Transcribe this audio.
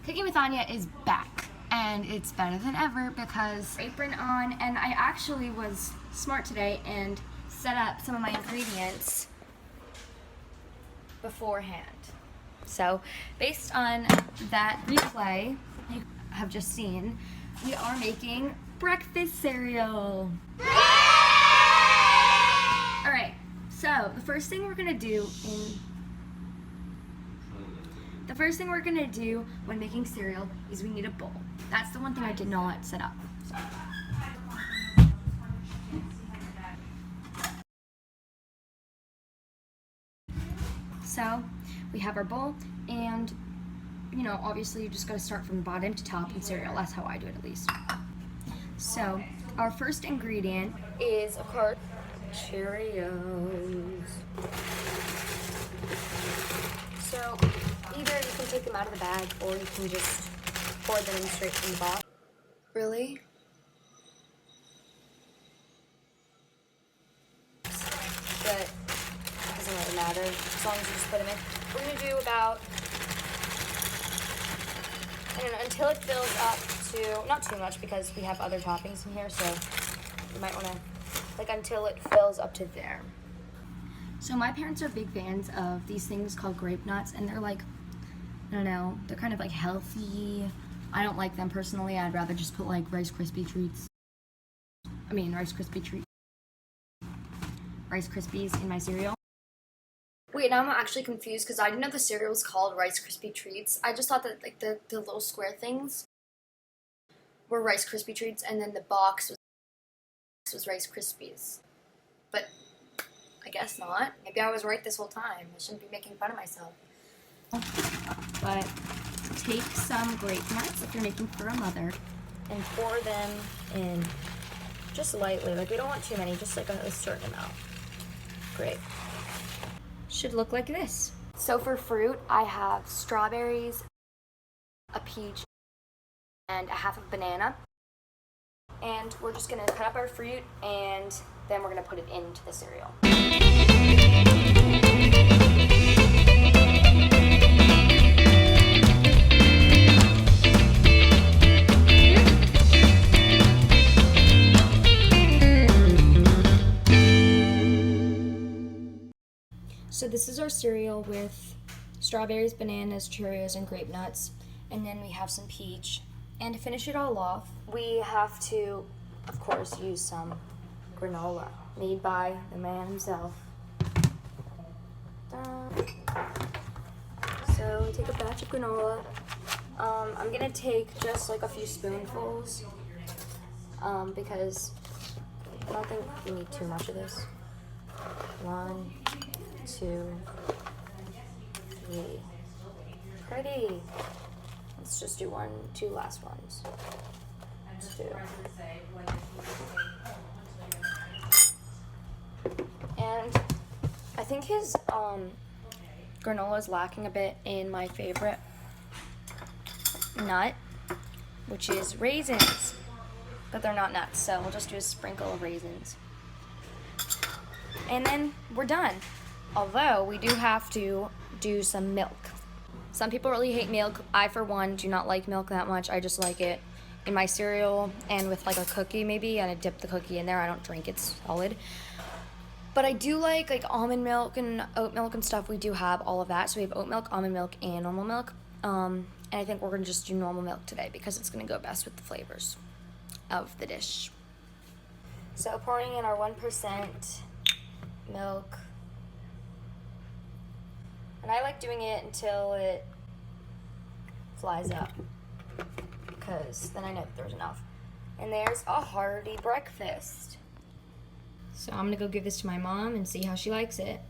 Cooking with Anya is back, and it's better than ever because apron on, and I actually was smart today and set up some of my ingredients beforehand. So based on that replay you have just seen, we are making breakfast cereal. All right, so the first thing we're gonna do when making cereal is we need a bowl. That's the one thing I did not set up. So we have our bowl, and you know, obviously you just gotta start from bottom to top in cereal. That's how I do it, at least. So our first ingredient is, of course, Cheerios. So either you can take them out of the bag, or you can just pour them in straight from the box. Really? But it doesn't really matter as long as you just put them in. We're gonna do about, I don't know, until it fills up to, not too much because we have other toppings in here, so you might wanna, like, until it fills up to there. So my parents are big fans of these things called grape nuts, and they're like, I don't know, they're kind of like healthy. I don't like them personally. I'd rather just put like Rice Krispies in my cereal. Wait, now I'm actually confused because I didn't know the cereal was called Rice Krispie Treats. I just thought that like the little square things were Rice Krispie Treats, and then the box was Rice Krispies. But I guess not. Maybe I was right this whole time. I shouldn't be making fun of myself. But take some grape nuts if you're making for a mother and pour them in just lightly. Like, we don't want too many, just like a certain amount. Great. Should look like this. So for fruit, I have strawberries, a peach, and a half a banana. And we're just gonna cut up our fruit, and then we're gonna put it into the cereal. So this is our cereal with strawberries, bananas, Cheerios, and grape nuts. And then we have some peach. And to finish it all off, we have to, of course, use some granola made by the man himself. So take a batch of granola. I'm gonna take just like a few spoonfuls because I don't think we need too much of this. 1, 2, 3. Pretty. Let's just do 2 last ones. 2. And I think his granola is lacking a bit in my favorite nut, which is raisins. But they're not nuts, so we'll just do a sprinkle of raisins. And then we're done. Although we do have to do some milk. Some people really hate milk. I, for one, do not like milk that much. I just like it in my cereal and with like a cookie maybe, and I dip the cookie in there. I don't drink it solid. But I do like almond milk and oat milk and stuff. We do have all of that. So we have oat milk, almond milk, and normal milk. And I think we're gonna just do normal milk today because it's gonna go best with the flavors of the dish. So pouring in our 1% milk. And I like doing it until it flies up, because then I know that there's enough. And there's a hearty breakfast. So I'm gonna go give this to my mom and see how she likes it.